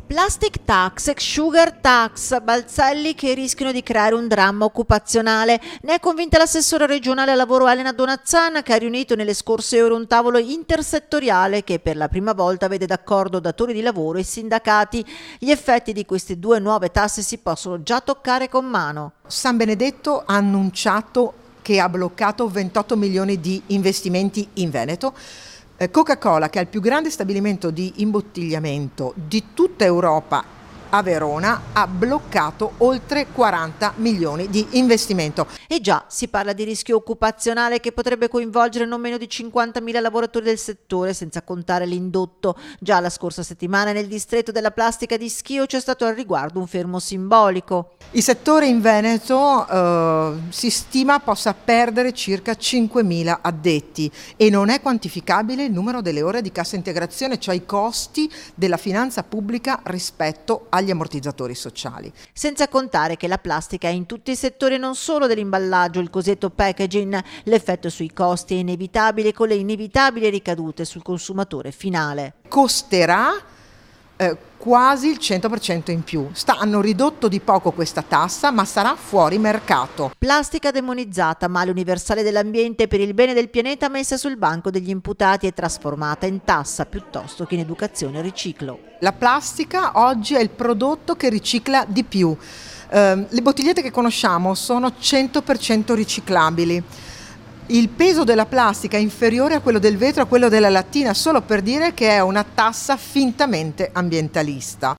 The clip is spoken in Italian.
Plastic tax e sugar tax, balzelli che rischiano di creare un dramma occupazionale. Ne è convinta l'assessora regionale al lavoro Elena Donazzana, che ha riunito nelle scorse ore un tavolo intersettoriale che per la prima volta vede d'accordo datori di lavoro e sindacati. Gli effetti di queste due nuove tasse si possono già toccare con mano. San Benedetto ha annunciato che ha bloccato 28 milioni di investimenti in Veneto. Coca-Cola, che è il più grande stabilimento di imbottigliamento di tutta Europa, a Verona, ha bloccato oltre 40 milioni di investimento. E già, si parla di rischio occupazionale che potrebbe coinvolgere non meno di 50.000 lavoratori del settore, senza contare l'indotto. Già la scorsa settimana nel distretto della plastica di Schio c'è stato al riguardo un fermo simbolico. Il settore in Veneto si stima possa perdere circa 5.000 addetti e non è quantificabile il numero delle ore di cassa integrazione, cioè i costi della finanza pubblica rispetto agli ammortizzatori sociali. Senza contare che la plastica è in tutti i settori, non solo dell'imballaggio, il cosiddetto packaging. L'effetto sui costi è inevitabile, con le inevitabili ricadute sul consumatore finale. Costerà quasi il 100% in più. Hanno ridotto di poco questa tassa, ma sarà fuori mercato. Plastica demonizzata, male universale dell'ambiente per il bene del pianeta, messa sul banco degli imputati e trasformata in tassa piuttosto che in educazione e riciclo. La plastica oggi è il prodotto che ricicla di più. Le bottigliette che conosciamo sono 100% riciclabili. Il peso della plastica è inferiore a quello del vetro, a quello della lattina, solo per dire che è una tassa fintamente ambientalista.